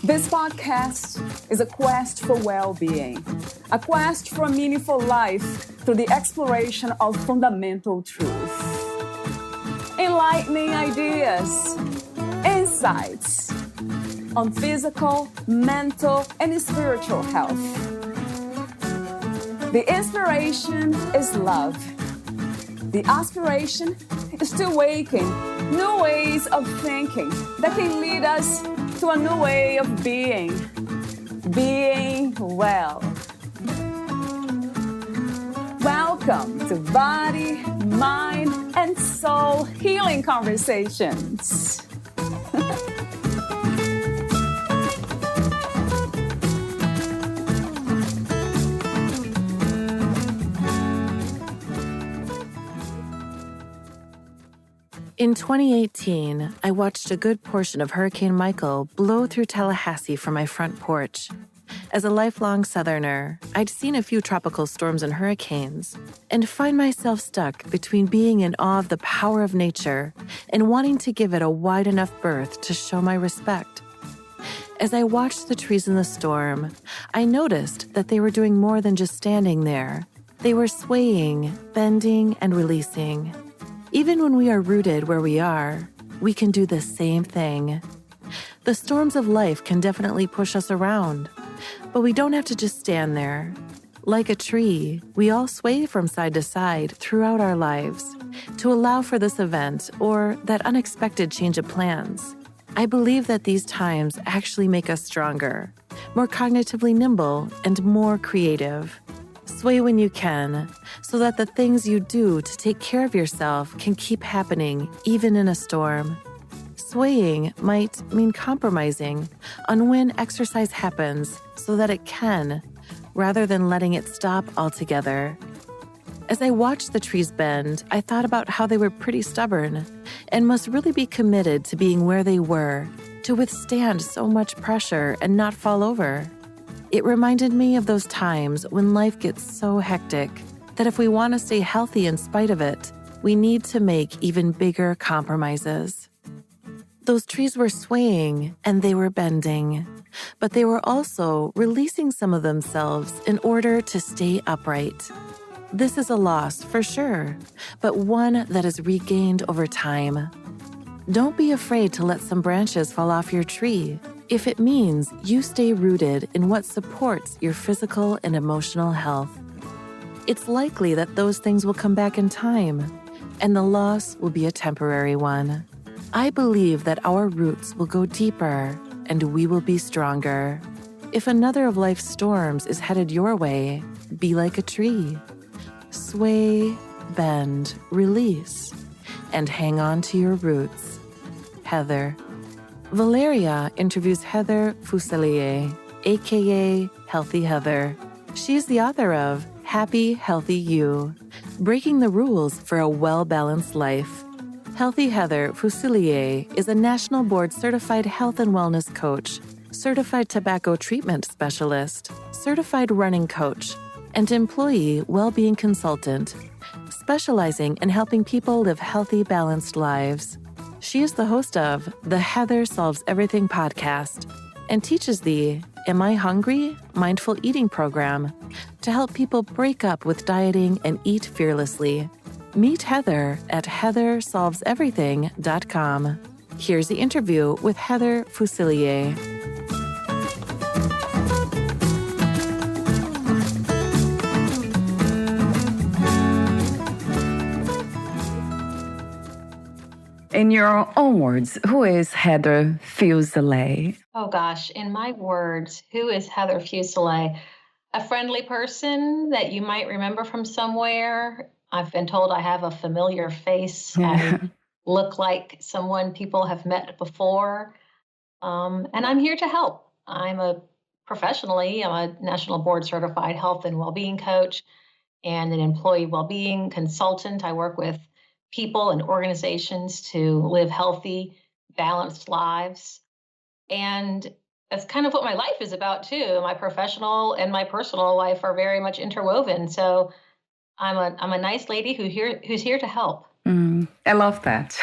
This podcast is a quest for well-being, a quest for a meaningful life through the exploration of fundamental truth. Enlightening ideas, insights on physical, mental, and spiritual health. The inspiration is love. The aspiration is to awaken new ways of thinking that can lead us to a new way of being well. Welcome to Body, Mind, and Soul Healing Conversations. In 2018, I watched a good portion of Hurricane Michael blow through Tallahassee from my front porch. As a lifelong Southerner, I'd seen a few tropical storms and hurricanes, and find myself stuck between being in awe of the power of nature and wanting to give it a wide enough berth to show my respect. As I watched the trees in the storm, I noticed that they were doing more than just standing there. They were swaying, bending, and releasing. Even when we are rooted where we are, we can do the same thing. The storms of life can definitely push us around, but we don't have to just stand there. Like a tree, we all sway from side to side throughout our lives to allow for this event or that unexpected change of plans. I believe that these times actually make us stronger, more cognitively nimble, and more creative. Sway when you can, so that the things you do to take care of yourself can keep happening, even in a storm. Swaying might mean compromising on when exercise happens so that it can, rather than letting it stop altogether. As I watched the trees bend, I thought about how they were pretty stubborn and must really be committed to being where they were, to withstand so much pressure and not fall over. It reminded me of those times when life gets so hectic that if we want to stay healthy in spite of it, we need to make even bigger compromises. Those trees were swaying and they were bending, but they were also releasing some of themselves in order to stay upright. This is a loss for sure, but one that is regained over time. Don't be afraid to let some branches fall off your tree if it means you stay rooted in what supports your physical and emotional health. It's likely that those things will come back in time, and the loss will be a temporary one. I believe that our roots will go deeper, and we will be stronger. If another of life's storms is headed your way, be like a tree. Sway, bend, release, and hang on to your roots. Heather. Valeria interviews Healther Fuselier, aka Healthy Heather. She's the author of Happy, Healthy You, Breaking the Rules for a Well-Balanced Life. Healthy Heather Fuselier is a national board-certified health and wellness coach, certified tobacco treatment specialist, certified running coach, and employee well-being consultant, specializing in helping people live healthy, balanced lives. She is the host of the Heather Solves Everything podcast and teaches the Am I Hungry? Mindful Eating program to help people break up with dieting and eat fearlessly. Meet Heather at heathersolveseverything.com. Here's the interview with Healther Fuselier. In your own words, who is Healther Fuselier? Oh gosh, in my words, who is Healther Fuselier? A friendly person that you might remember from somewhere. I've been told I have a familiar face. I look like someone people have met before. And I'm here to help. I'm a national board certified health and well-being coach and an employee well-being consultant. I work with people and organizations to live healthy, balanced lives. And that's kind of what my life is about too. My professional and my personal life are very much interwoven. So I'm a nice lady who's here to help. I love that.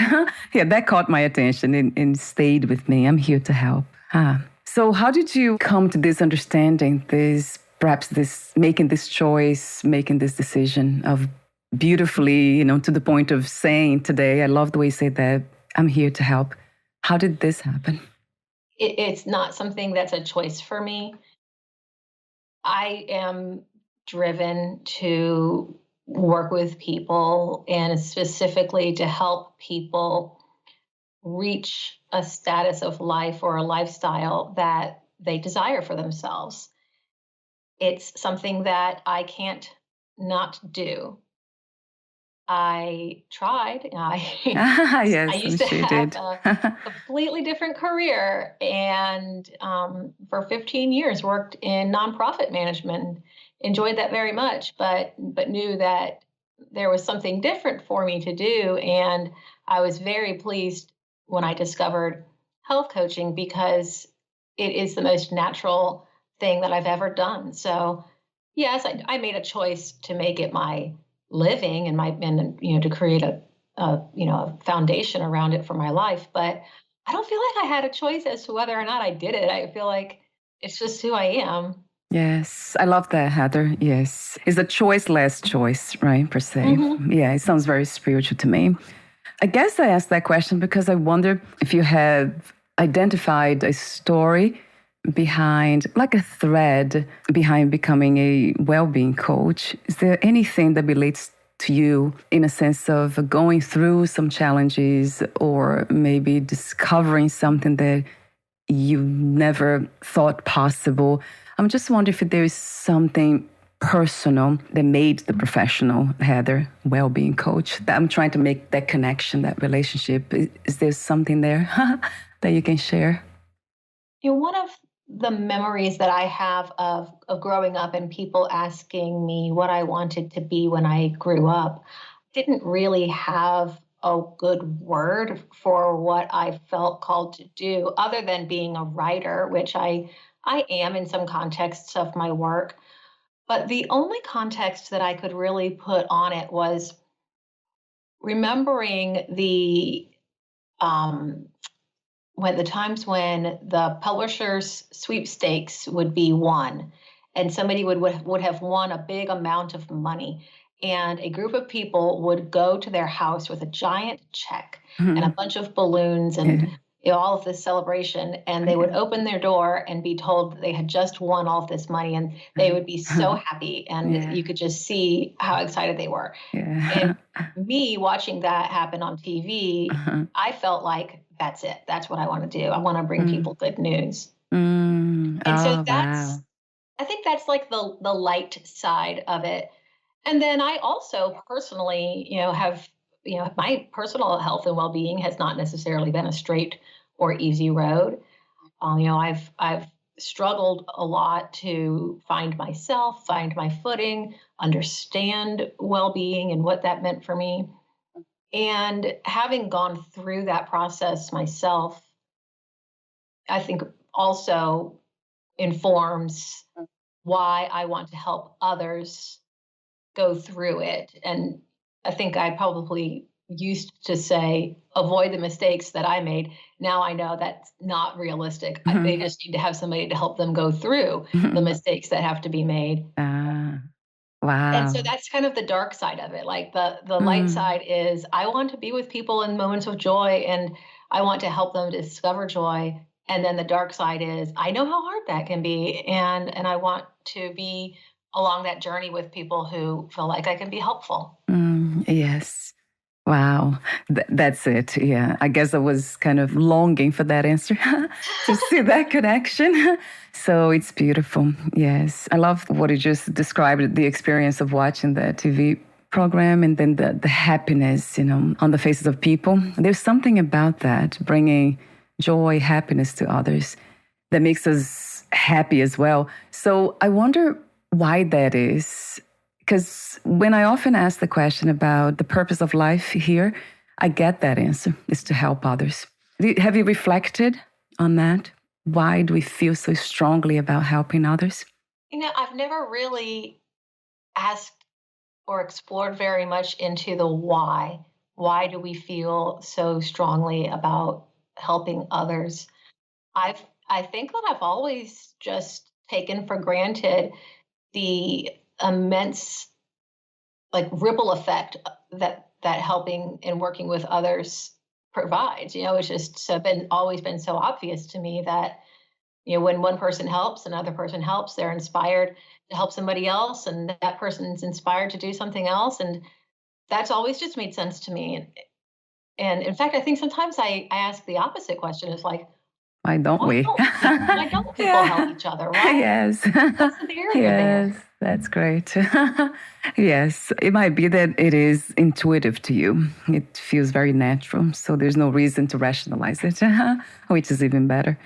Yeah, that caught my attention and stayed with me. I'm here to help. So how did you come to this understanding, perhaps this making this choice, making this decision of beautifully, to the point of saying today, I love the way you say that, I'm here to help. How did this happen? It's not something that's a choice for me. I am driven to work with people and specifically to help people reach a status of life or a lifestyle that they desire for themselves. It's something that I can't not do. I tried. I Yes, I'm used to sure you have did. a completely different career, and for 15 years worked in nonprofit management. Enjoyed that very much, but knew that there was something different for me to do, and I was very pleased when I discovered health coaching because it is the most natural thing that I've ever done. So, yes, I made a choice to make it my living and to create a foundation around it for my life. But I don't feel like I had a choice as to whether or not I did it. I feel like it's just who I am. Yes, I love that, Heather. Yes. It's a choiceless choice, right, per se. Mm-hmm. Yeah, it sounds very spiritual to me. I guess I asked that question because I wonder if you have identified a story behind, like a thread behind becoming a well-being coach. Is there anything that relates to you in a sense of going through some challenges or maybe discovering something that you never thought possible? I'm just wondering if there is something personal that made the professional Heather well-being coach. That I'm trying to make that connection, that relationship. Is there something there that you can share? One of the memories that I have of growing up and people asking me what I wanted to be when I grew up, didn't really have a good word for what I felt called to do, other than being a writer, which I am in some contexts of my work. But the only context that I could really put on it was remembering um, when the times when the publishers sweepstakes would be won, and somebody would have won a big amount of money, and a group of people would go to their house with a giant check and a bunch of balloons and all of this celebration, and they would open their door and be told that they had just won all of this money, and they would be so happy, and you could just see how excited they were. And me watching that happen on TV, I felt like that's it. That's what I want to do. I want to bring people good news. And so Oh, wow. I think that's like the light side of it. And then I also personally, have, my personal health and well-being has not necessarily been a straight or easy road. I've struggled a lot to find myself, find my footing, understand well-being and what that meant for me. And having gone through that process myself, I think also informs why I want to help others go through it. And I think I probably used to say, avoid the mistakes that I made. Now I know that's not realistic. They just need to have somebody to help them go through the mistakes that have to be made. And Wow. so that's kind of the dark side of it. Like the light side is I want to be with people in moments of joy and I want to help them discover joy. And then the dark side is I know how hard that can be. And I want to be along that journey with people who feel like I can be helpful. Yes. Wow. That's it. Yeah. I guess I was kind of longing for that answer to see that connection. So it's beautiful. Yes. I love what you just described, the experience of watching the TV program and then the happiness, on the faces of people. There's something about that, bringing joy, happiness to others that makes us happy as well. So I wonder why that is. Because when I often ask the question about the purpose of life here, I get that answer, is to help others. Have you reflected on that? Why do we feel so strongly about helping others? I've never really asked or explored very much into the why. Why do we feel so strongly about helping others? I've I think that I've always just taken for granted the immense like ripple effect that helping and working with others provides. It's just been always been so obvious to me that when one person helps, another person helps, they're inspired to help somebody else, and that person's inspired to do something else, and that's always just made sense to me. And in fact, I think sometimes I ask the opposite question: is like, why don't we? why don't people help each other? Why? Yes. What's the barrier there? Yes, that's great. Yes, it might be that it is intuitive to you. It feels very natural, so there's no reason to rationalize it, which is even better.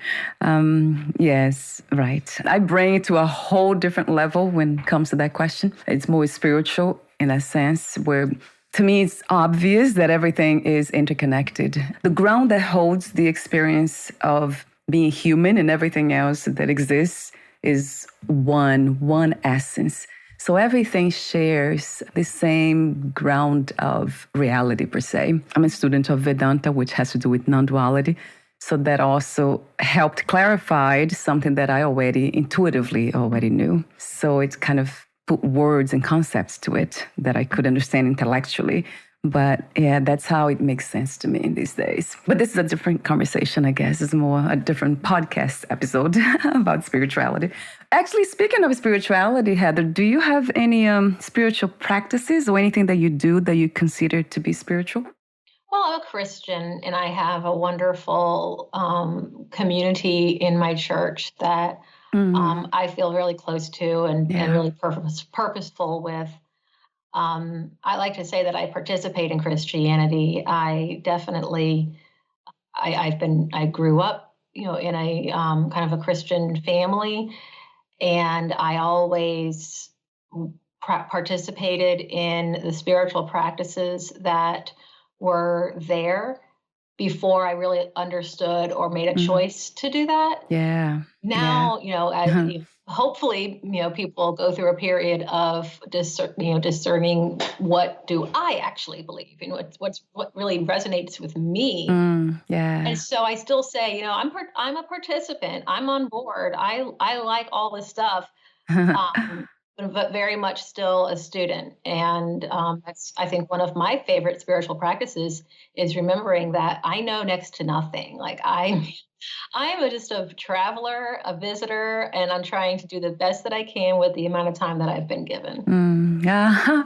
Yes, right. I bring it to a whole different level when it comes to that question. It's more spiritual in a sense where to me, it's obvious that everything is interconnected. The ground that holds the experience of being human and everything else that exists is one essence. So everything shares the same ground of reality, per se. I'm a student of Vedanta, which has to do with non-duality. So that also helped clarify something that I intuitively already knew. So it's kind of put words and concepts to it that I could understand intellectually. But yeah, that's how it makes sense to me in these days. But this is a different conversation, I guess. It's more a different podcast episode about spirituality. Actually, speaking of spirituality, Heather, do you have any spiritual practices or anything that you do that you consider to be spiritual? Well, I'm a Christian, and I have a wonderful community in my church that I feel really close to and really purposeful with. I like to say that I participate in Christianity. I definitely, I grew up, in a kind of a Christian family, and I always participated in the spiritual practices that were there before I really understood or made a choice to do that. Yeah. Now, hopefully, people go through a period of discerning what do I actually believe, what really resonates with me. Yeah. And so I still say, I'm a participant. I'm on board. I like all this stuff. But very much still a student. And that's, I think, one of my favorite spiritual practices is remembering that I know next to nothing. Like I am just a traveler, a visitor, and I'm trying to do the best that I can with the amount of time that I've been given. Yeah.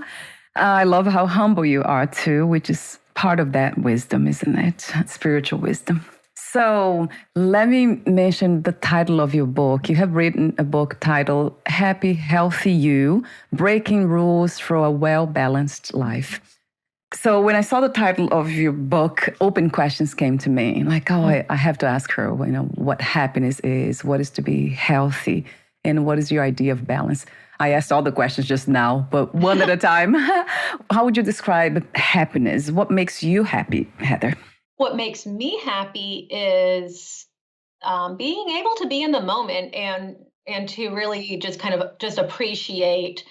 I love how humble you are too, which is part of that wisdom, isn't it? Spiritual wisdom. So let me mention the title of your book. You have written a book titled Happy, Healthy You, Breaking Rules for a Well-Balanced Life. So when I saw the title of your book, open questions came to me. Like, I have to ask her, what happiness is, what is to be healthy, and what is your idea of balance? I asked all the questions just now, but one at a time. How would you describe happiness? What makes you happy, Heather? What makes me happy is being able to be in the moment and to really just kind of just appreciate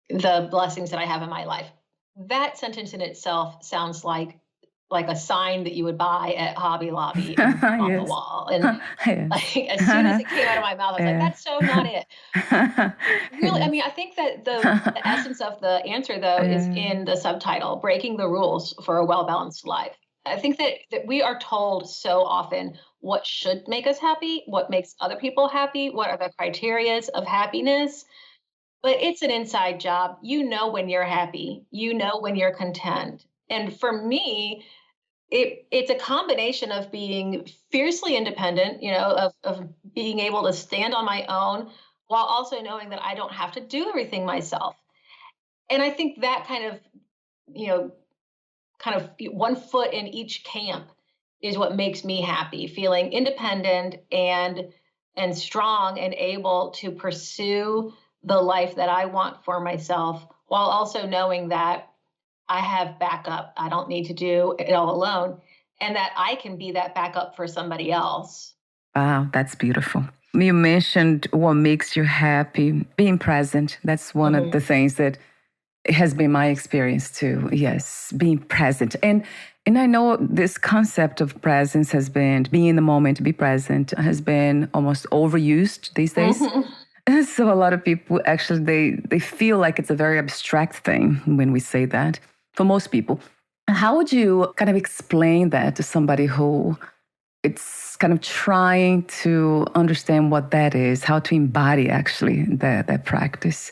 the blessings that I have in my life. That sentence in itself sounds like a sign that you would buy at Hobby Lobby and on the wall. And like, as soon as it came out of my mouth, I was like, that's so not it. Really, I mean, I think that the essence of the answer, though, is in the subtitle, Breaking the Rules for a Well-Balanced Life. I think that we are told so often what should make us happy, what makes other people happy, what are the criterias of happiness. But it's an inside job. When you're happy, when you're content. And for me, it's a combination of being fiercely independent, of being able to stand on my own while also knowing that I don't have to do everything myself. And I think that kind of one foot in each camp is what makes me happy, feeling independent and strong and able to pursue the life that I want for myself, while also knowing that I have backup. I don't need to do it all alone, and that I can be that backup for somebody else. Wow, that's beautiful. You mentioned what makes you happy, being present. That's one of the things that has been my experience too. Yes, being present. And And I know this concept of presence has been, being in the moment, to be present, has been almost overused these days. Mhm. So a lot of people actually, they feel like it's a very abstract thing when we say that, for most people. How would you kind of explain that to somebody who it's kind of trying to understand what that is, how to embody actually that practice?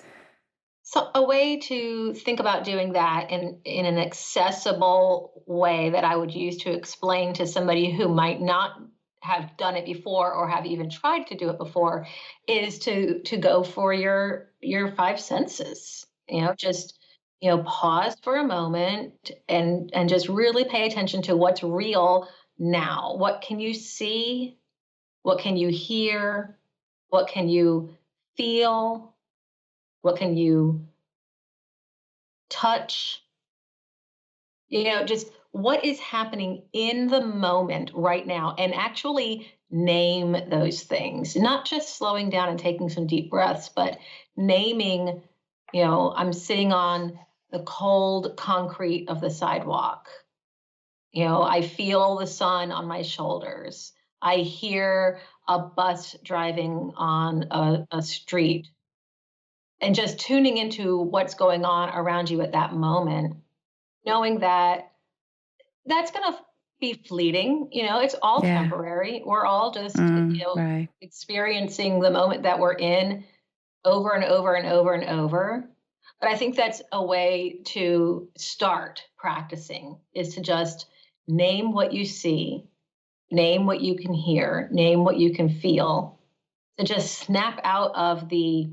So a way to think about doing that in an accessible way that I would use to explain to somebody who might not have done it before or have even tried to do it before is to go for your five senses. Just pause for a moment and just really pay attention to what's real now. What can you see? What can you hear? What can you feel? What can you touch? Just what is happening in the moment right now, and actually name those things, not just slowing down and taking some deep breaths, but naming, I'm sitting on the cold concrete of the sidewalk. I feel the sun on my shoulders. I hear a bus driving on a street, and just tuning into what's going on around you at that moment, knowing that that's gonna be fleeting. It's all Yeah. temporary. We're all just, Right. experiencing the moment that we're in over and over and over and over. But I think that's a way to start practicing, is to just name what you see, name what you can hear, name what you can feel, to just snap out of the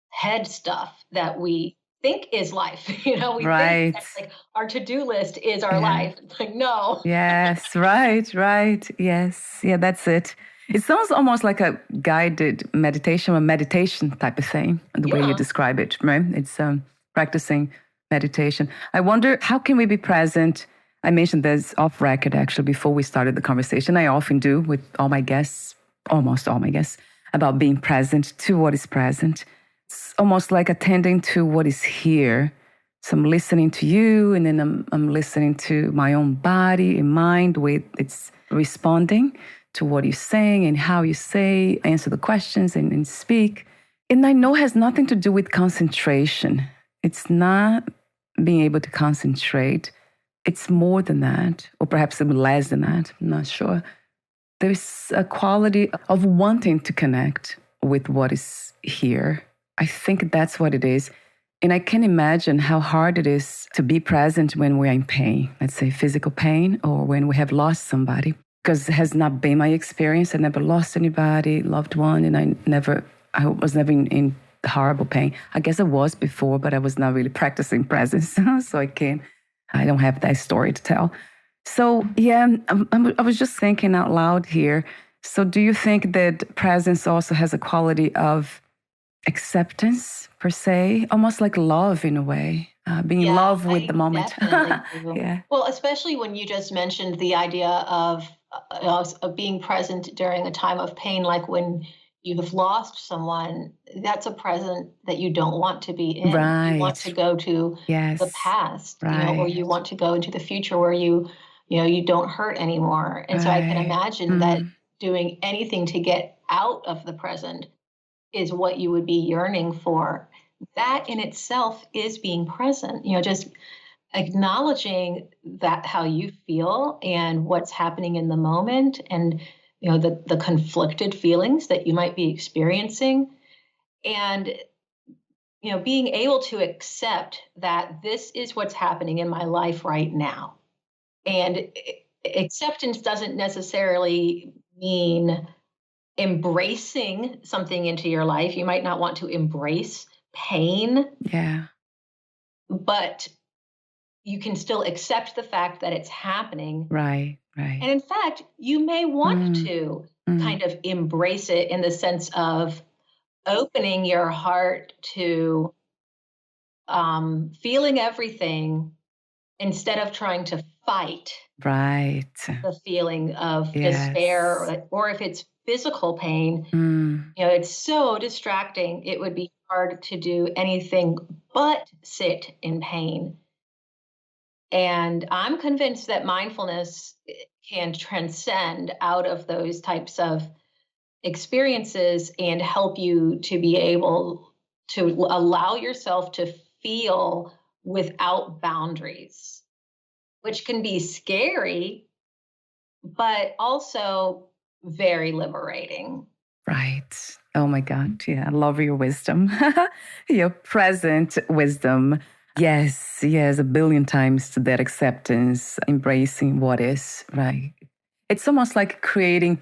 head stuff that we think is life. We think Right. that, like, our to-do list is our Yeah. life. It's like, no. Yes, right, right. Yes. Yeah, that's it. It sounds almost like a guided meditation or meditation type of thing, the way you Yeah. describe it, right? It's practicing meditation. I wonder, how can we be present? I mentioned this off record actually before we started the conversation. I often do with all my guests, almost all my guests, about being present to what is present. It's almost like attending to what is here. So I'm listening to you, and then I'm listening to my own body and mind with it's responding to what you're saying and how you say, answer the questions and speak. And I know it has nothing to do with concentration. It's not being able to concentrate. It's more than that, or perhaps even less than that. I'm not sure. There's a quality of wanting to connect with what is here. I think that's what it is. And I can imagine how hard it is to be present when we're in pain, let's say physical pain, or when we have lost somebody, because it has not been my experience. I never lost anybody, loved one, and I was never in horrible pain. I guess I was before, but I was not really practicing presence. So I don't have that story to tell. So yeah, I was just thinking out loud here. So do you think that presence also has a quality of acceptance per se, almost like love in a way, being in Yeah, love with the I moment? definitely do. Yeah. Well, especially when you just mentioned the idea of being present during a time of pain, like when you have lost someone. That's a present that you don't want to be in. You want to Right. go to the Yes. past, or Right. you want to go into the future where you don't hurt anymore. And so I can Right. imagine that Mm. doing anything to get out of the present is what you would be yearning for. That in itself is being present, just acknowledging that how you feel and what's happening in the moment, and the conflicted feelings that you might be experiencing, and being able to accept that this is what's happening in my life right now. And acceptance doesn't necessarily mean embracing something into your life. You might not want to embrace pain, Yeah. but you can still accept the fact that it's happening. Right. Right. And in fact, you may want Mm. to Mm. kind of embrace it in the sense of opening your heart to feeling everything instead of trying to fight Right. the feeling of despair, Yes. or if it's physical pain. Mm. It's so distracting. It would be hard to do anything but sit in pain. And I'm convinced that mindfulness can transcend out of those types of experiences and help you to be able to allow yourself to feel without boundaries, which can be scary, but also very liberating. Right. Oh my God. Yeah. I love your wisdom, your present wisdom. Yes. Yes. A billion times to that acceptance, embracing what is, right? It's almost like creating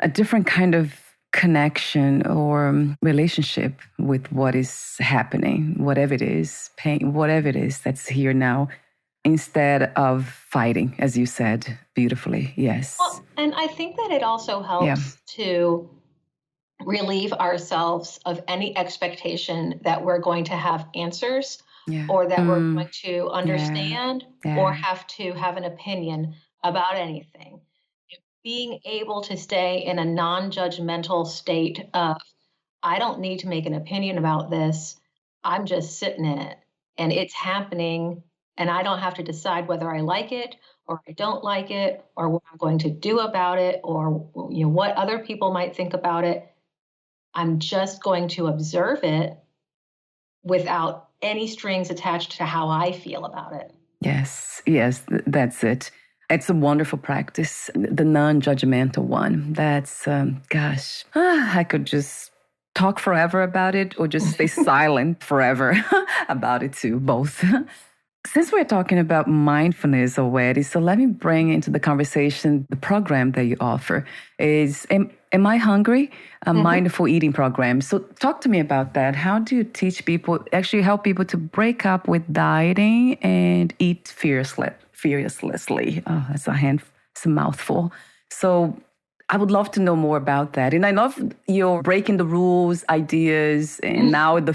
a different kind of connection or relationship with what is happening, whatever it is, pain, whatever it is that's here now, instead of fighting, as you said beautifully. Yes. Well, and I think that it also Yeah. helps to relieve ourselves of any expectation that we're going to have answers Yeah. or that we're going to Yeah. understand or Yeah. have to have an opinion about anything. Being able to stay in a non judgmental state of, I don't need to make an opinion about this. I'm just sitting in it and it's happening. And I don't have to decide whether I like it or I don't like it or what I'm going to do about it or what other people might think about it. I'm just going to observe it without any strings attached to how I feel about it. Yes. Yes. That's it. It's a wonderful practice, the non judgmental one. That's, gosh, I could just talk forever about it or just stay silent forever about it too, both. Since we're talking about mindfulness already, so let me bring into the conversation the program that you offer. Is Am I Hungry? A Mhm. mindful eating program. So talk to me about that. How do you teach people, actually help people to break up with dieting and eat fearlessly? Oh, it's a mouthful. So I would love to know more about that. And I love your breaking the rules, ideas, and now the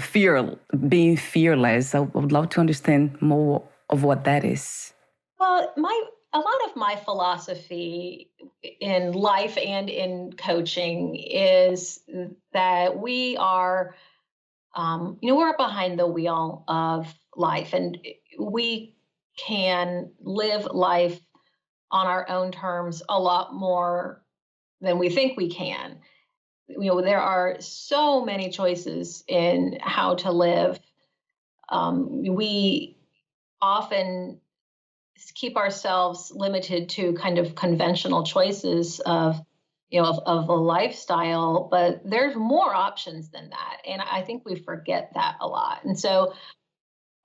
being fearless. I would love to understand more of what that is. Well, my a lot of my philosophy in life and in coaching is that we are, we're behind the wheel of life, and we can live life on our own terms a lot more than we think we can. There are so many choices in how to live. We often keep ourselves limited to kind of conventional choices of a lifestyle, but there's more options than that, and I think we forget that a lot. And so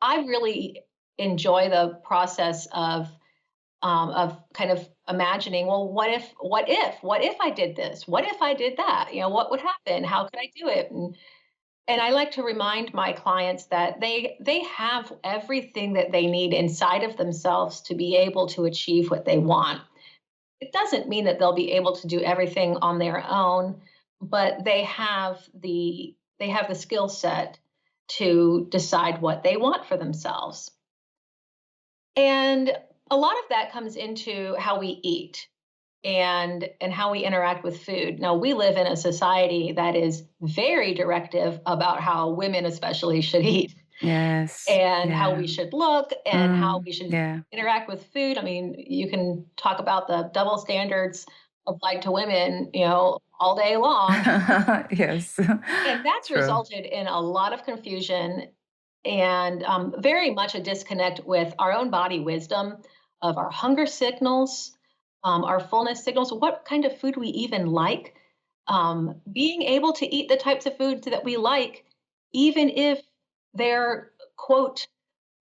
I really enjoy the process of kind of imagining, well, what if I did this, what if I did that, what would happen, how could I do it. And I like to remind my clients that they have everything that they need inside of themselves to be able to achieve what they want. It doesn't mean that they'll be able to do everything on their own, but they have the skill set to decide what they want for themselves. And a lot of that comes into how we eat and how we interact with food. Now, we live in a society that is very directive about how women especially should eat Yes. and how Yeah. we should look and how we should Yeah. interact with food. I mean, you can talk about the double standards applied to women, all day long. Yes. And that's True. resulted in a lot of confusion and very much a disconnect with our own body wisdom of our hunger signals, our fullness signals, what kind of food we even like, being able to eat the types of foods that we like, even if they're, quote,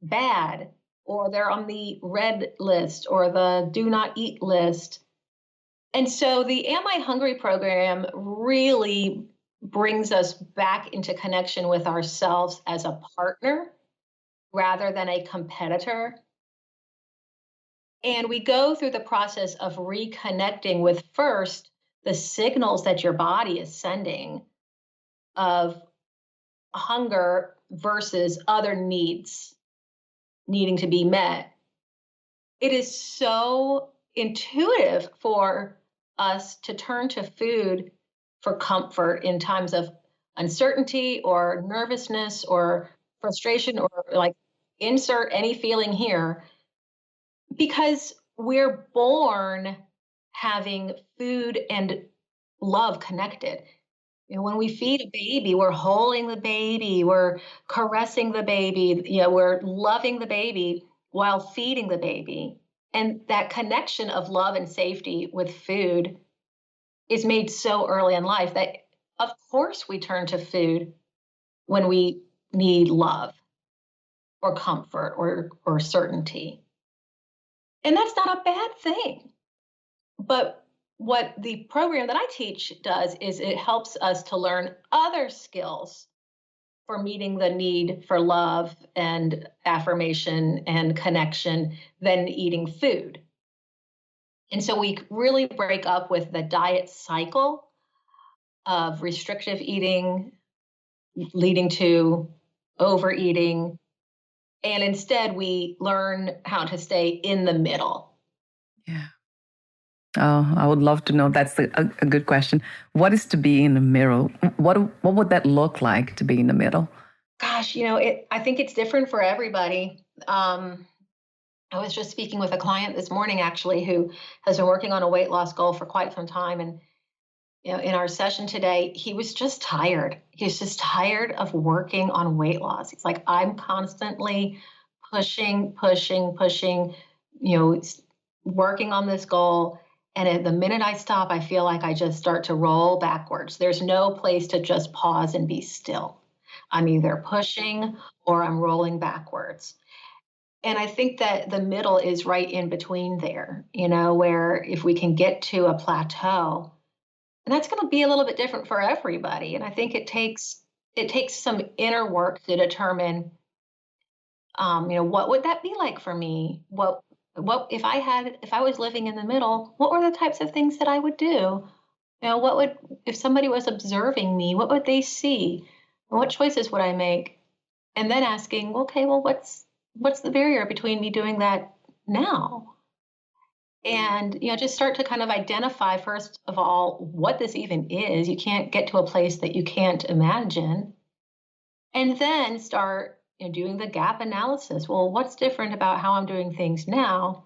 bad or they're on the red list or the do not eat list. And so the Am I Hungry program really brings us back into connection with ourselves as a partner rather than a competitor. And we go through the process of reconnecting with first the signals that your body is sending of hunger versus other needs needing to be met. It is so intuitive for us to turn to food for comfort in times of uncertainty or nervousness or frustration or like insert any feeling here. Because we're born having food and love connected. When we feed a baby, we're holding the baby, we're caressing the baby, we're loving the baby while feeding the baby. And that connection of love and safety with food is made so early in life that, of course, we turn to food when we need love or comfort or certainty. And that's not a bad thing. But what the program that I teach does is it helps us to learn other skills for meeting the need for love and affirmation and connection than eating food. And so we really break up with the diet cycle of restrictive eating leading to overeating. And instead, we learn how to stay in the middle. Yeah. Oh, I would love to know. That's a good question. What is to be in the middle? What would that look like to be in the middle? Gosh, I think it's different for everybody. I was just speaking with a client this morning, actually, who has been working on a weight loss goal for quite some time. And in our session today, he was just tired. He's just tired of working on weight loss. He's like, I'm constantly pushing, working on this goal. And at the minute I stop, I feel like I just start to roll backwards. There's no place to just pause and be still. I'm either pushing or I'm rolling backwards. And I think that the middle is right in between there, where if we can get to a plateau, and that's going to be a little bit different for everybody. And I think it takes some inner work to determine, what would that be like for me? What if I was living in the middle, what were the types of things that I would do? If somebody was observing me, what would they see? And what choices would I make? And then asking, okay, well, what's the barrier between me doing that now? And, just start to kind of identify, first of all, what this even is. You can't get to a place that you can't imagine. And then start doing the gap analysis. Well, what's different about how I'm doing things now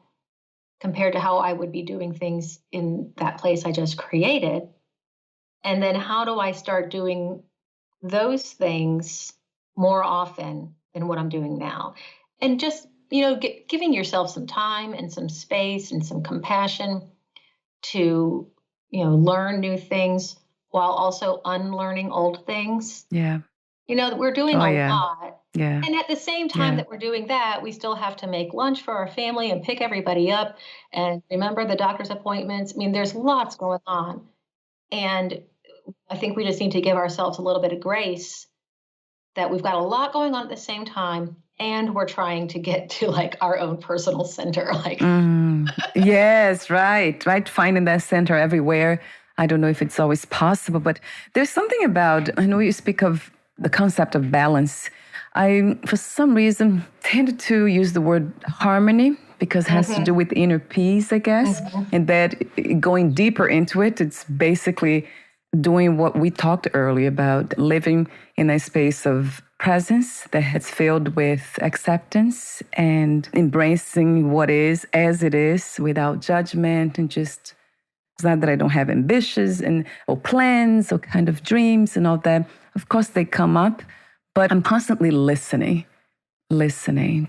compared to how I would be doing things in that place I just created? And then how do I start doing those things more often than what I'm doing now? And just giving yourself some time and some space and some compassion to, learn new things while also unlearning old things. Yeah. We're doing a lot. Yeah. And at the same time that we're doing that, we still have to make lunch for our family and pick everybody up and remember the doctor's appointments. I mean, there's lots going on. And I think we just need to give ourselves a little bit of grace that we've got a lot going on at the same time. And we're trying to get to our own personal center. Yes, right. Finding that center everywhere. I don't know if it's always possible, but there's something about, I know you speak of the concept of balance. I, for some reason, tended to use the word harmony because it has to do with inner peace, I guess. And that going deeper into it, it's basically doing what we talked earlier about, living in a space of presence that is filled with acceptance and embracing what is as it is without judgment and just, it's not that I don't have ambitions or plans or kind of dreams and all that. Of course, they come up, but I'm constantly listening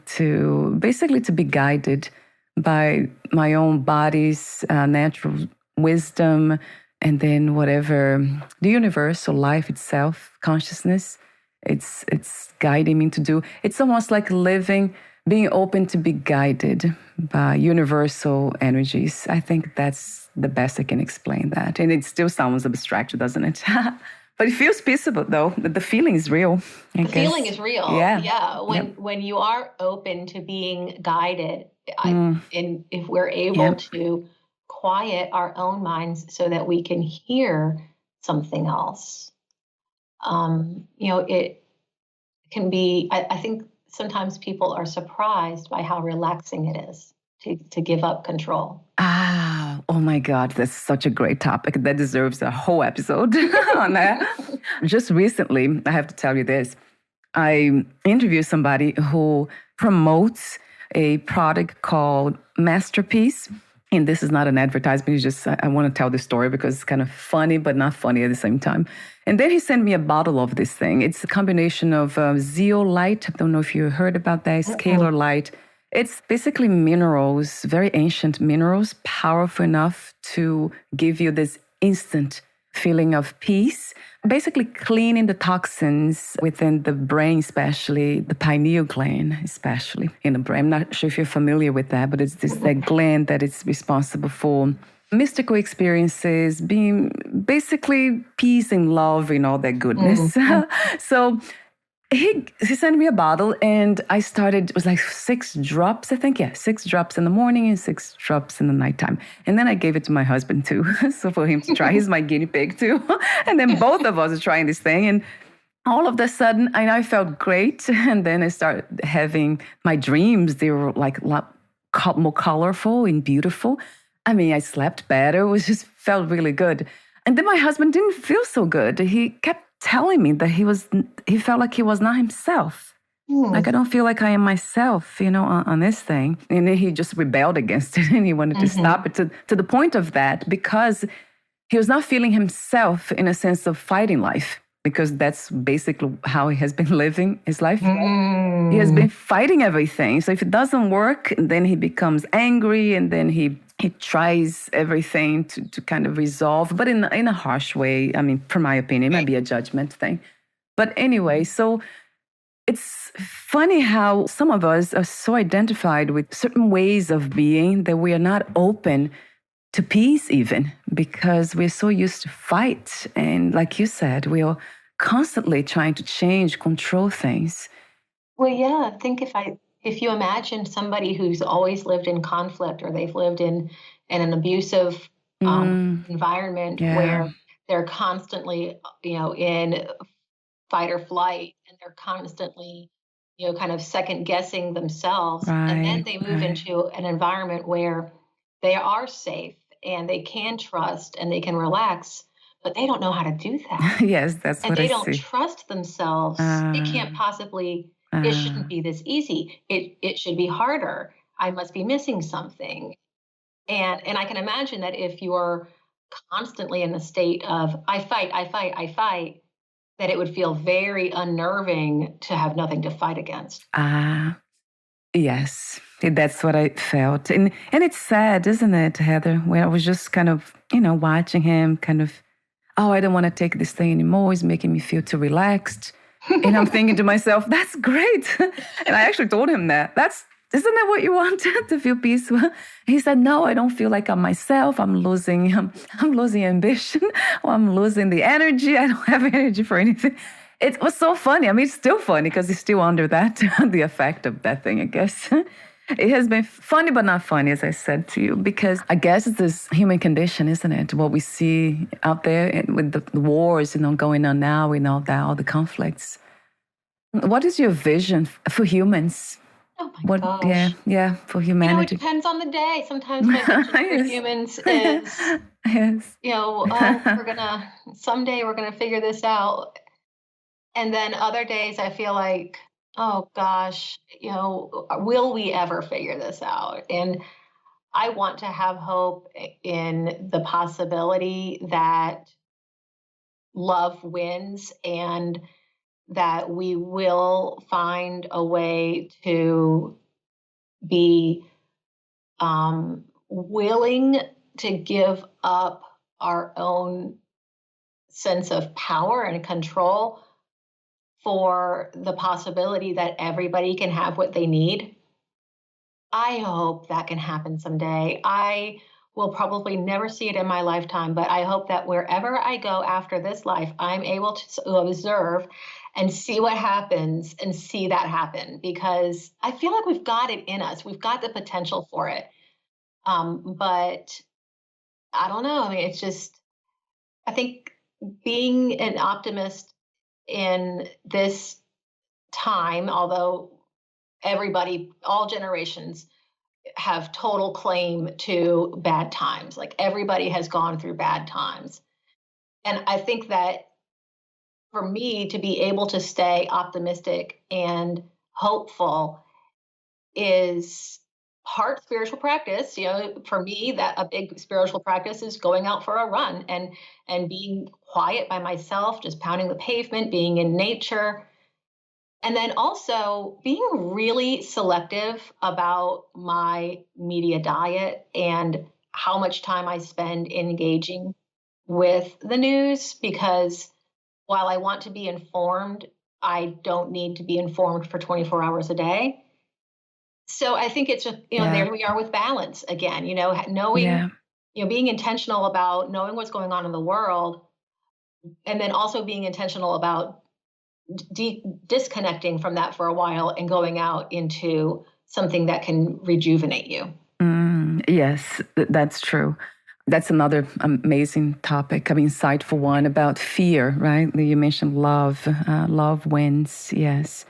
to basically to be guided by my own body's natural wisdom, and then whatever the universe or life itself, consciousness, it's guiding me to do. It's almost like being open to be guided by universal energies. I think that's the best I can explain that. And it still sounds abstract, doesn't it? But it feels peaceable, though. The feeling is real. The feeling is real. Yeah. When you are open to being guided, and if we're able to quiet our own minds so that we can hear something else, it can be, I think sometimes people are surprised by how relaxing it is to give up control. Oh my God, that's such a great topic. That deserves a whole episode on that. Just recently, I have to tell you this, I interviewed somebody who promotes a product called Masterpiece. And this is not an advertisement. It's just, I want to tell the story because it's kind of funny, but not funny at the same time. And then he sent me a bottle of this thing. It's a combination of zeolite. I don't know if you heard about that. Scalar light. It's basically minerals, very ancient minerals, powerful enough to give you this instant feeling of peace, basically cleaning the toxins within the brain, especially the pineal gland, especially in the brain. I'm not sure if you're familiar with that, but it's that gland that is responsible for mystical experiences, being basically peace and love and all that goodness. So he sent me a bottle and I started, it was like 6 drops, I think. Yeah, 6 drops in the morning and 6 drops in the nighttime. And then I gave it to my husband too. So for him to try, he's my guinea pig too. And then both of us are trying this thing. And all of a sudden, I felt great. And then I started having my dreams. They were like a lot more colorful and beautiful. I mean, I slept better. It was just felt really good. And then my husband didn't feel so good. He kept telling me that he felt like he was not himself. Like, I don't feel like I am myself, on this thing. And then he just rebelled against it and he wanted to stop it to the point of that because he was not feeling himself in a sense of fighting life, because that's basically how he has been living his life. He has been fighting everything. So if it doesn't work, then he becomes angry and then he tries everything to kind of resolve, but in a harsh way. I mean, from my opinion, it might be a judgment thing. But anyway, so it's funny how some of us are so identified with certain ways of being that we are not open to peace even, because we're so used to fight. And like you said, we are constantly trying to change, control things. Well, yeah, I think if you imagine somebody who's always lived in conflict, or they've lived in an abusive environment where they're constantly, in fight or flight, and they're constantly, kind of second guessing themselves. And then they move into an environment where they are safe and they can trust and they can relax, but they don't know how to do that. Yes, that's And what I they don't see. trust themselves. They can't possibly, it shouldn't be this easy. It should be harder. I must be missing something. And I can imagine that if you're constantly in the state of I fight, that it would feel very unnerving to have nothing to fight against. Yes, that's what I felt. And it's sad, isn't it, Heather? Where I was just kind of, watching him kind of, oh, I don't want to take this thing anymore. It's making me feel too relaxed. And I'm thinking to myself, that's great. And I actually told him that. Isn't that what you want, to feel peaceful? He said, no, I don't feel like I'm myself. I'm losing ambition, or I'm losing the energy. I don't have energy for anything. It was so funny. I mean, it's still funny because he's still under that, the effect of that thing, I guess. It has been funny, but not funny, as I said to you, because I guess it's this human condition, isn't it? What we see out there with the wars, going on now, all the conflicts. What is your vision for humans? Oh my gosh. Yeah, for humanity. It depends on the day. Sometimes my vision for humans is, Yes. someday we're gonna figure this out. And then other days I feel like, oh gosh, will we ever figure this out? And I want to have hope in the possibility that love wins, and that we will find a way to be willing to give up our own sense of power and control for the possibility that everybody can have what they need. I hope that can happen someday. I will probably never see it in my lifetime, but I hope that wherever I go after this life, I'm able to observe and see what happens and see that happen, because I feel like we've got it in us. We've got the potential for it. But I don't know. I mean, it's just, I think being an optimist in this time, although all generations have total claim to bad times. Like, everybody has gone through bad times. And I think that for me to be able to stay optimistic and hopeful is part spiritual practice. For me, that a big spiritual practice is going out for a run and being quiet by myself, just pounding the pavement, being in nature. And then also being really selective about my media diet and how much time I spend engaging with the news, because while I want to be informed, I don't need to be informed for 24 hours a day. So I think it's just, Yeah. there we are with balance again, knowing, Yeah. being intentional about knowing what's going on in the world, and then also being intentional about disconnecting from that for a while and going out into something that can rejuvenate you. Yes, that's true. That's another amazing topic. I mean, insightful one about fear, right? You mentioned love. Love wins. Yes.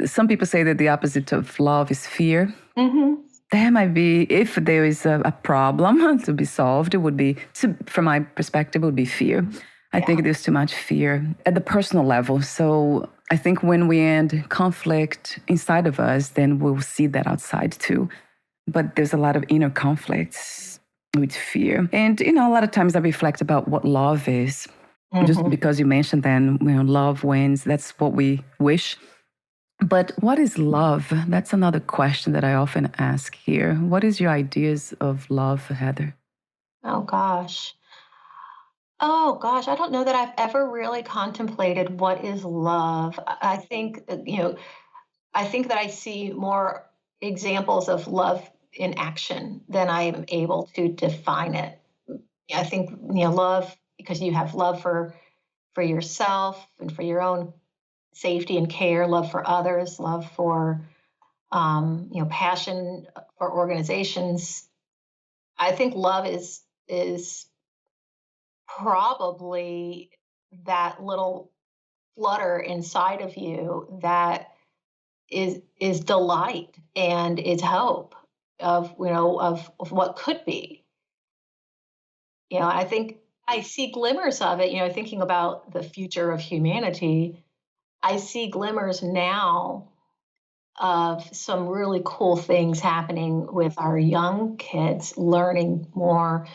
Some people say that the opposite of love is fear. Mm-hmm. There might be, if there is a problem to be solved, it would be, from my perspective, it would be fear. I think there's too much fear at the personal level. So I think when we end conflict inside of us, then we'll see that outside too. But there's a lot of inner conflicts with fear. And, a lot of times I reflect about what love is. Just because you mentioned then, love wins. That's what we wish. But what is love? That's another question that I often ask here. What is your ideas of love, Heather? Oh gosh. Oh gosh, I don't know that I've ever really contemplated what is love. I think I think that I see more examples of love in action than I am able to define it. I think love, because you have love for yourself and for your own safety and care, love for others, love for passion for organizations. I think love is probably that little flutter inside of you that is delight and is hope of what could be. I think I see glimmers of it, thinking about the future of humanity. I see glimmers now of some really cool things happening with our young kids learning more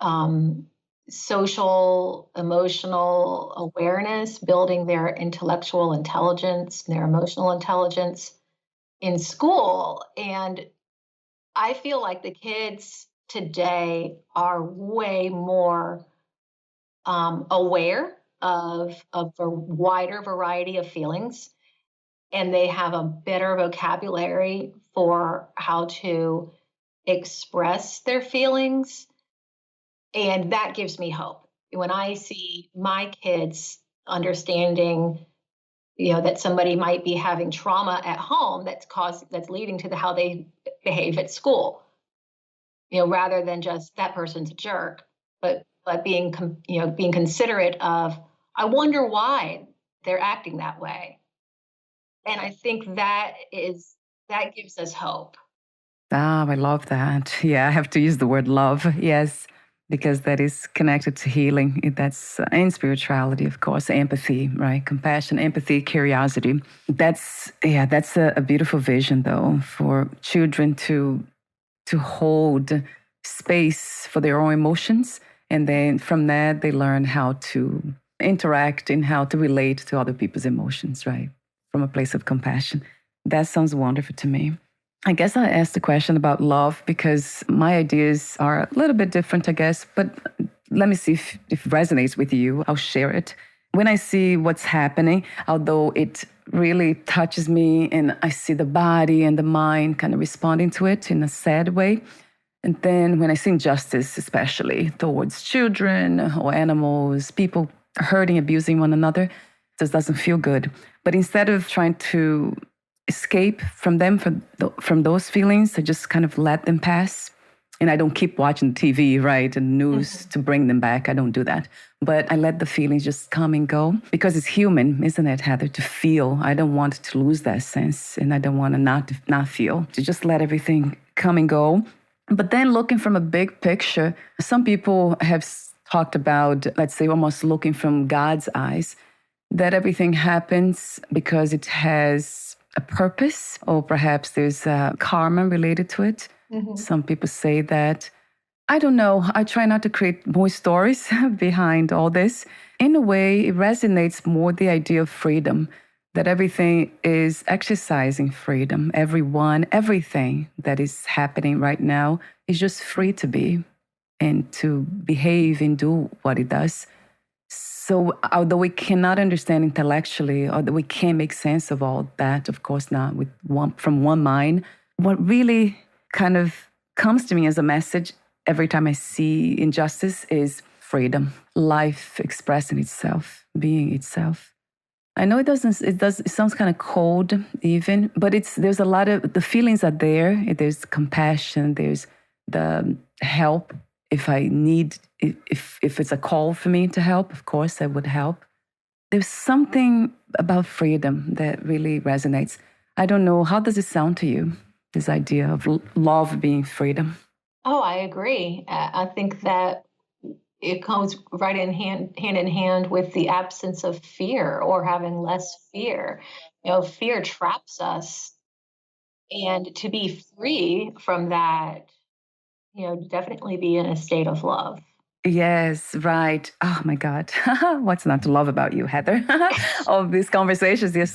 um, social, emotional awareness, building their intellectual intelligence, their emotional intelligence in school. And I feel like the kids today are way more aware of a wider variety of feelings, and they have a better vocabulary for how to express their feelings. And that gives me hope. When I see my kids understanding, that somebody might be having trauma at home that's leading to how they behave at school, rather than just that person's a jerk, but being considerate of, I wonder why they're acting that way. And I think that gives us hope. Ah, I love that. Yeah, I have to use the word love. Yes, because that is connected to healing. That's and spirituality, of course, empathy, right? Compassion, empathy, curiosity. That's a beautiful vision, though, for children to hold space for their own emotions, and then from that they learn how to interact and how to relate to other people's emotions, right? From a place of compassion. That sounds wonderful to me. I guess I asked the question about love because my ideas are a little bit different, I guess, but let me see if it resonates with you. I'll share it. When I see what's happening, although it really touches me and I see the body and the mind kind of responding to it in a sad way. And then when I see injustice, especially towards children or animals, people hurting, abusing one another, it just doesn't feel good. But instead of trying to escape from them, from those feelings, I just kind of let them pass. And I don't keep watching TV, right, and news to bring them back. I don't do that. But I let the feelings just come and go because it's human, isn't it, Heather, to feel. I don't want to lose that sense, and I don't want to not feel, to just let everything come and go. But then looking from a big picture, some people have talked about, let's say, almost looking from God's eyes, that everything happens because it has a purpose, or perhaps there's karma related to it. Some people say that. I don't know. I try not to create more stories behind all this. In a way, it resonates more the idea of freedom, that everything is exercising freedom. Everyone, everything that is happening right now is just free to be and to behave and do what it does. So although we cannot understand intellectually, or that we can't make sense of all that, of course not from one mind, what really kind of comes to me as a message every time I see injustice is freedom, life expressing itself, being itself. I know it sounds kind of cold even, but there's a lot of, the feelings are there. There's compassion, there's the help. If I need, if it's a call for me to help, of course I would help. There's something about freedom that really resonates. I don't know, how does it sound to you, this idea of love being freedom? Oh, I agree. I think that it goes right hand in hand with the absence of fear or having less fear. Fear traps us, and to be free from that, definitely be in a state of love. Yes, right. Oh my God. What's not to love about you, Heather? All these conversations, they're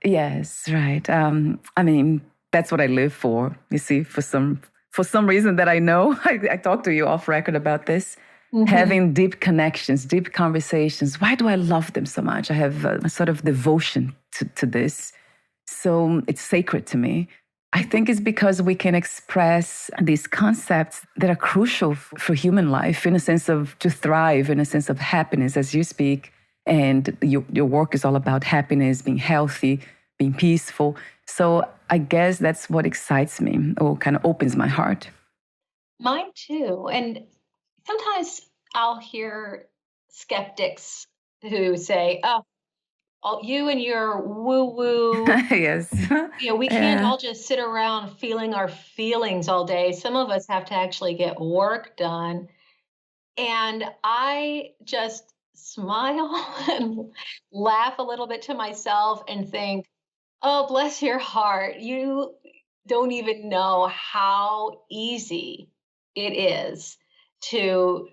yes, right. I mean, that's what I live for. You see, for some reason that I know, I talked to you off record about this. Having deep connections, deep conversations. Why do I love them so much? I have a sort of devotion to this. So it's sacred to me. I think it's because we can express these concepts that are crucial for human life, in a sense of to thrive, in a sense of happiness, as you speak. And your work is all about happiness, being healthy, being peaceful. So I guess that's what excites me, or kind of opens my heart. Mine too. And sometimes I'll hear skeptics who say, "Oh, you and your woo woo, Yes. we can't Yeah. all just sit around feeling our feelings all day. Some of us have to actually get work done." And I just smile and laugh a little bit to myself and think, "Oh, bless your heart. You don't even know how easy it is to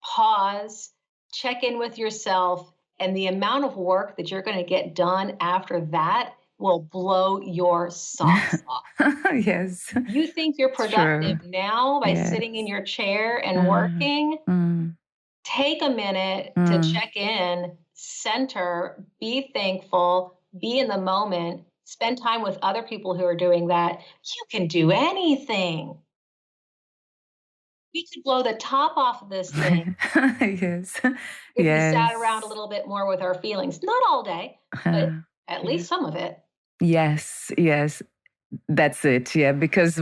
pause, check in with yourself, and the amount of work that you're going to get done after that will blow your socks off. Yes. You think you're It's true. productive now by Yes. sitting in your chair and Mm, working? mm, Take a minute to mm. check in, center, be thankful, be in the moment, spend time with other people who are doing that. You can do anything. We could blow the top off of this thing Yes. if we sat around a Yes. little bit more with our feelings. Not all day, but at Yeah. least some of it. Yes, yes. That's it. Yeah, because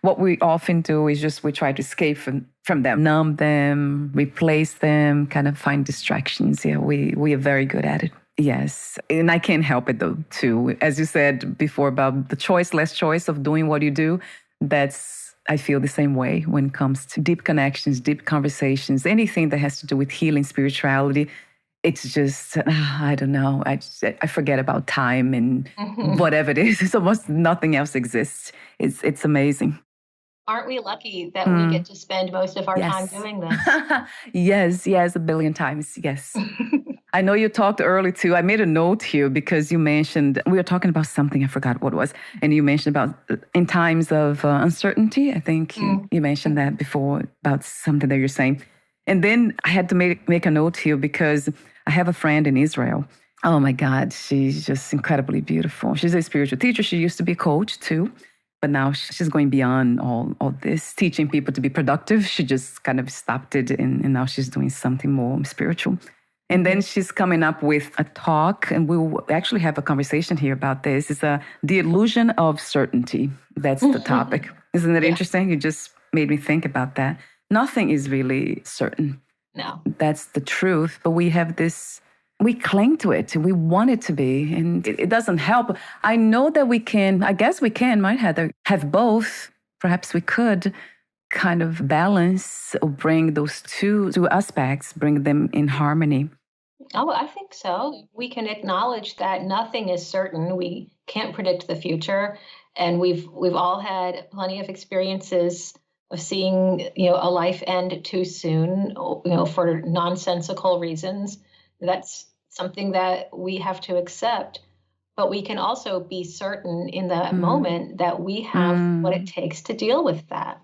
what we often do is just we try to escape from them, numb them, replace them, kind of find distractions. Yeah, we are very good at it. Yes, and I can't help it though too. As you said before about the less choice of doing what you do, I feel the same way when it comes to deep connections, deep conversations, anything that has to do with healing, spirituality. It's just, I don't know. I forget about time and Mhm. whatever it is. It's almost nothing else exists. It's amazing. Aren't we lucky that we Mm, get to spend most of our time yes. doing this? Yes, a billion times. Yes. I know you talked early too. I made a note here because you mentioned, we were talking about something, I forgot what it was. And you mentioned about in times of uncertainty. I think Mm. you mentioned that before about something that you're saying. And then I had to make a note here because I have a friend in Israel. Oh my God, she's just incredibly beautiful. She's a spiritual teacher. She used to be a coach too. But now she's going beyond all this, teaching people to be productive. She just kind of stopped it and now she's doing something more spiritual. And then she's coming up with a talk, and we'll actually have a conversation here about this. It's the illusion of certainty. That's the topic. Isn't it Yeah. interesting? You just made me think about that. Nothing is really certain. No. That's the truth. But we cling to it. We want it to be, and it doesn't help. I know that I guess we can, might have both. Perhaps we could kind of balance or bring those two aspects, bring them in harmony. Oh, I think so. We can acknowledge that nothing is certain. We can't predict the future, and we've all had plenty of experiences of seeing, a life end too soon, for nonsensical reasons. That's something that we have to accept. But we can also be certain in that Mm, moment that we have what it mm, takes to deal with that.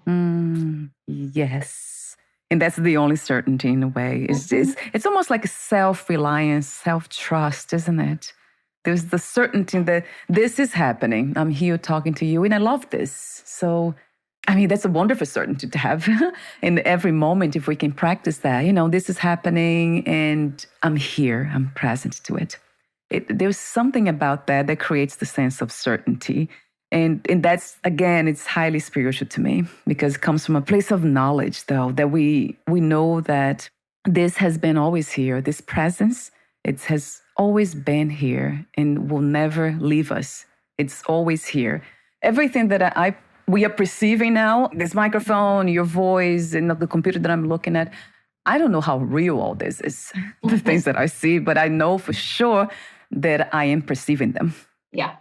yes. And that's the only certainty in a way. Mhm. It's almost like self-reliance, self-trust, isn't it? There's the certainty that this is happening. I'm here talking to you and I love this. So, I mean, that's a wonderful certainty to have in every moment if we can practice that. This is happening and I'm here, I'm present to it. There's something about that that creates the sense of certainty. And that's, again, it's highly spiritual to me because it comes from a place of knowledge, though, that we know that this has been always here. This presence, it has always been here and will never leave us. It's always here. Everything that we are perceiving now, this microphone, your voice, and the computer that I'm looking at, I don't know how real all this is, the things that I see, but I know for sure that I am perceiving them. Yeah.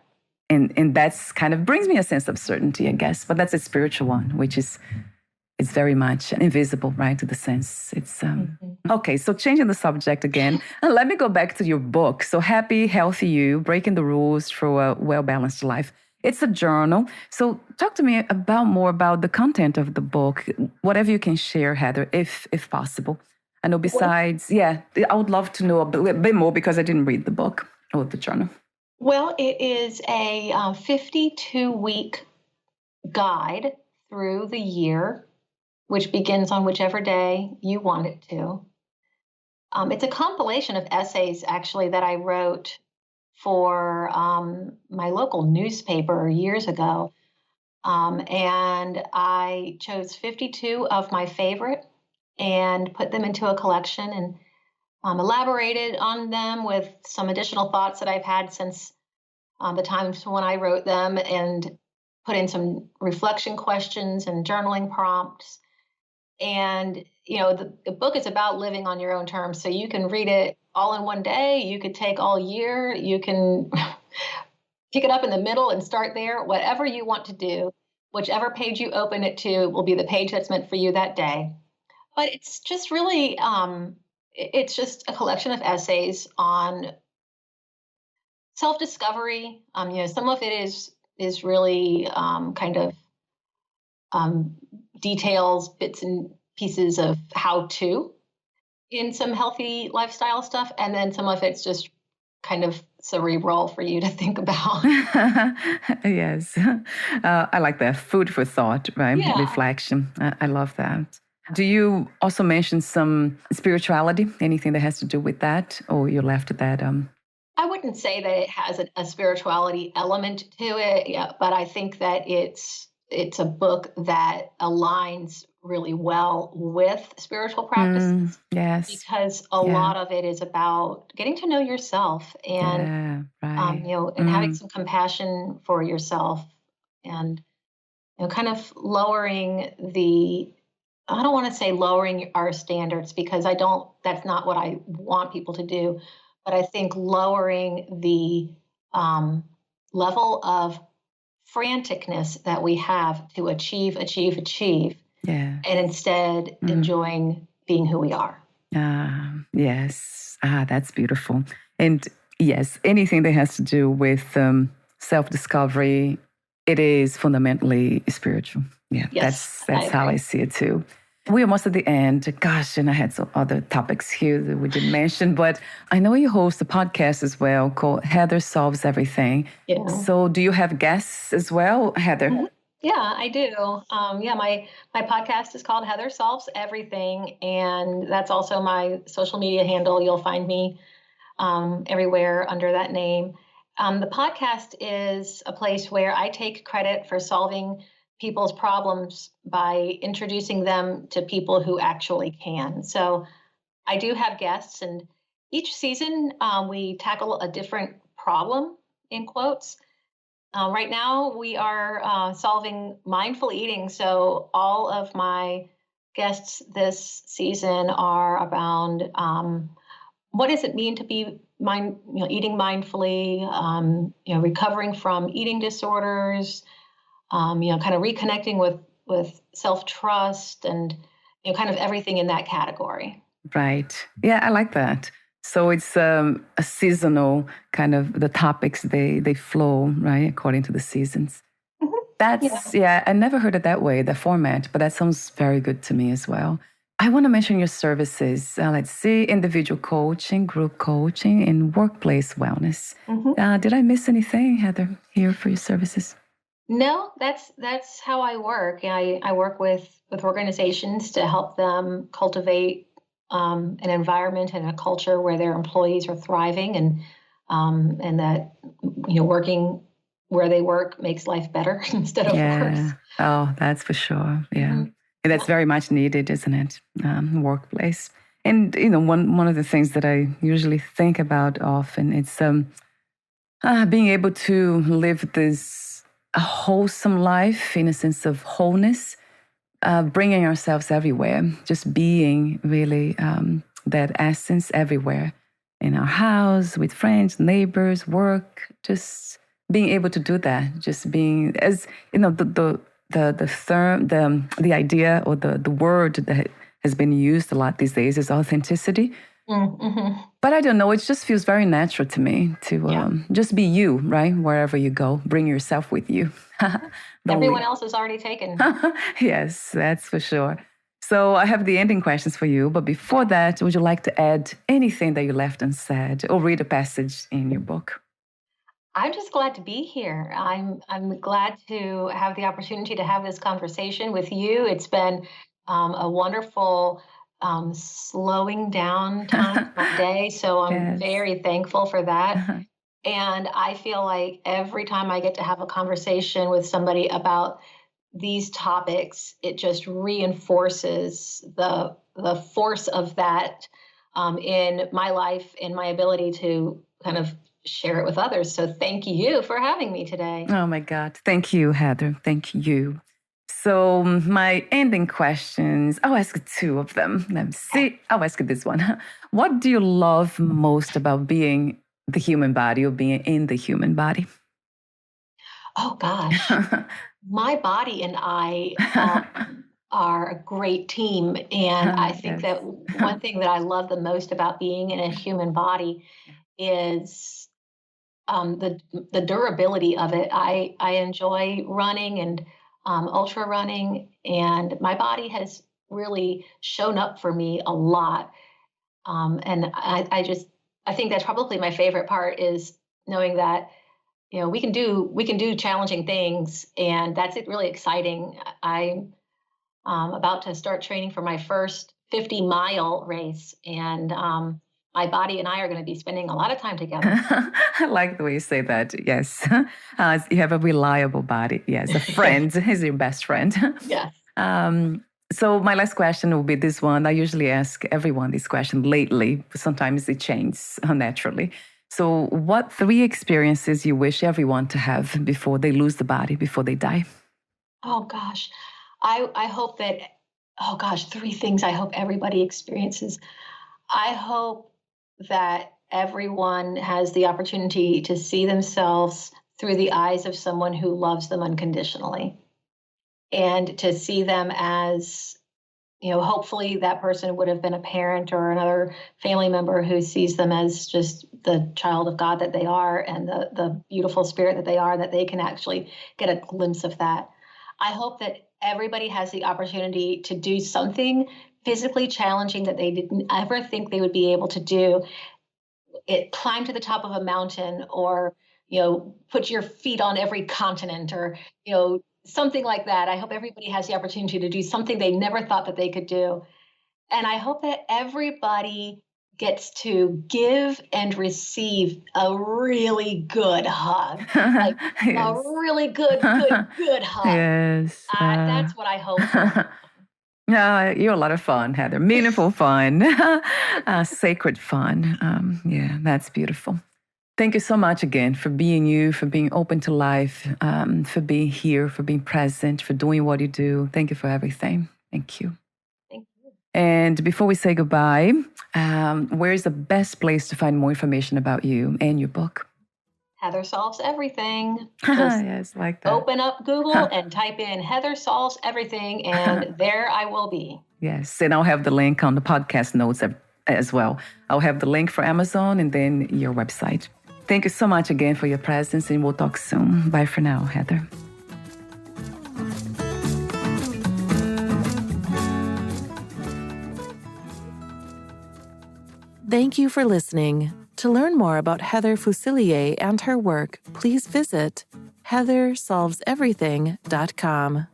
And that's kind of brings me a sense of certainty, I guess. But that's a spiritual one, which is it's very much invisible, right, to the sense. It's okay. So changing the subject again, let me go back to your book. So Happy, Healthy You: Breaking the Rules for a Well-Balanced Life. It's a journal. So talk to me more about the content of the book, whatever you can share, Heather, if possible. I know besides, I would love to know a bit more because I didn't read the book or the journal. Well, it is a 52-week guide through the year, which begins on whichever day you want it to. It's a compilation of essays, actually, that I wrote for my local newspaper years ago. And I chose 52 of my favorite and put them into a collection and elaborated on them with some additional thoughts that I've had since the times when I wrote them, and put in some reflection questions and journaling prompts. And, the book is about living on your own terms. So you can read it all in one day. You could take all year. You can pick it up in the middle and start there, whatever you want to do. Whichever page you open it to will be the page that's meant for you that day. But it's just really, it's just a collection of essays on self-discovery. Some of it is really kind of um, details, bits and pieces of how to in some healthy lifestyle stuff, and then some of it's just kind of cerebral for you to think about. Yes. I like that. Food for thought, right? Yeah. Reflection. I love that. Do you also mention some spirituality? Anything that has to do with that? Or you left that? I wouldn't say that it has a spirituality element to it, yeah, but I think that it's a book that aligns really well with spiritual practices, Yes. because a Yeah. lot of it is about getting to know yourself and Yeah. Right. and having some compassion for yourself, and kind of lowering the, I don't want to say lowering our standards, because I don't, that's not what I want people to do. But I think lowering the um, level of franticness that we have to achieve, achieve, achieve, Yeah. and instead enjoying being who we are. Yes. That's beautiful. And yes, anything that has to do with self-discovery, it is fundamentally spiritual. Yeah, Yes, I that's how agree. I see it too. We are almost at the end. Gosh, and I had some other topics here that we didn't mention, but I know you host a podcast as well called Heather Solves Everything. Yeah. So do you have guests as well, Heather? Mhm. Yeah, I do. Yeah, my podcast is called Heather Solves Everything, and that's also my social media handle. You'll find me everywhere under that name. The podcast is a place where I take credit for solving people's problems by introducing them to people who actually can. So I do have guests, and each season we tackle a different problem, in quotes. Right now, we are solving mindful eating. So all of my guests this season are around what does it mean to be eating mindfully, recovering from eating disorders, kind of reconnecting with self-trust and, kind of everything in that category. Right. Yeah, I like that. So it's a seasonal kind of the topics they flow, right, according to the seasons. Mhm. That's, yeah, I never heard it that way, the format, but that sounds very good to me as well. I want to mention your services. Let's see, individual coaching, group coaching, and workplace wellness. Did I miss anything, Heather, here for your services? No, that's how I work. I work with organizations to help them cultivate an environment and a culture where their employees are thriving, and that working where they work makes life better instead of worse. Yeah. Oh, that's for sure. Yeah. Mhm. And that's very much needed, isn't it? Workplace. And, one of the things that I usually think about often, it's being able to live this a wholesome life in a sense of wholeness, bringing ourselves everywhere, just being really that essence everywhere in our house, with friends, neighbors, work, just being able to do that, just being as the term, the idea or the word that has been used a lot these days is authenticity. Mm-hmm. But I don't know, it just feels very natural to me to just be you, right? Wherever you go, bring yourself with you. Everyone else is already taken. Yes, that's for sure. So I have the ending questions for you. But before that, would you like to add anything that you left unsaid or read a passage in your book? I'm just glad to be here. I'm glad to have the opportunity to have this conversation with you. It's been a wonderful slowing down time of my day, so I'm Yes. very thankful for that. And I feel like every time I get to have a conversation with somebody about these topics, it just reinforces the force of that in my life, in my ability to kind of share it with others. So thank you for having me today. Oh my God. Thank you, Heather. Thank you. So my ending questions, I'll ask two of them. Let me see. I'll ask you this one. What do you love most about being the human body or being in the human body? Oh gosh, my body and I are a great team, and I think Yes. that one thing that I love the most about being in a human body is the durability of it. I enjoy running and ultra running, and my body has really shown up for me a lot. And I think that's probably my favorite part is knowing that we can do challenging things, and that's it really exciting. I'm about to start training for my first 50-mile race, and my body and I are going to be spending a lot of time together. I like the way you say that. Yes. You have a reliable body. Yes. A friend is your best friend. Yes. So my last question will be this one. I usually ask everyone this question lately. Sometimes it changes naturally. So what three experiences you wish everyone to have before they lose the body, before they die? Oh gosh, I hope that. Oh gosh, three things I hope everybody experiences. I hope that everyone has the opportunity to see themselves through the eyes of someone who loves them unconditionally, and to see them as, hopefully that person would have been a parent or another family member who sees them as just the child of God that they are, and the beautiful spirit that they are, that they can actually get a glimpse of that. I hope that everybody has the opportunity to do something physically challenging that they didn't ever think they would be able to do. Climb to the top of a mountain, or put your feet on every continent, or something like that. I hope everybody has the opportunity to do something they never thought that they could do. And I hope that everybody gets to give and receive a really good hug, like a Yes. really good hug. Yes. That's what I hope for. Yeah, you're a lot of fun, Heather. Meaningful fun, sacred fun. Yeah, that's beautiful. Thank you so much again for being you, for being open to life, for being here, for being present, for doing what you do. Thank you for everything. Thank you. Thank you. And before we say goodbye, Where is the best place to find more information about you and your book? Heather Solves Everything. Just Yes, like that. open up Google and type in Heather Solves Everything, and there I will be. Yes, and I'll have the link on the podcast notes as well. I'll have the link for Amazon and then your website. Thank you so much again for your presence, and we'll talk soon. Bye for now, Heather. Thank you for listening. To learn more about Heather Fuselier and her work, please visit heathersolveseverything.com.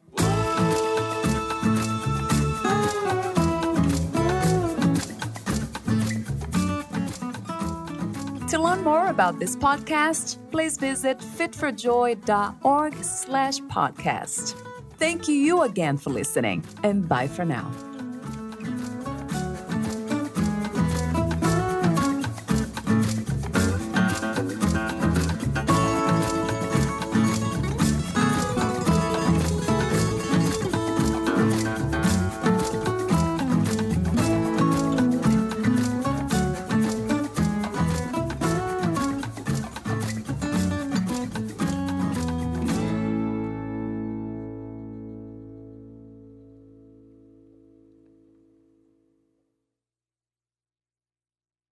To learn more about this podcast, please visit fitforjoy.org/podcast. Thank you again for listening, and bye for now.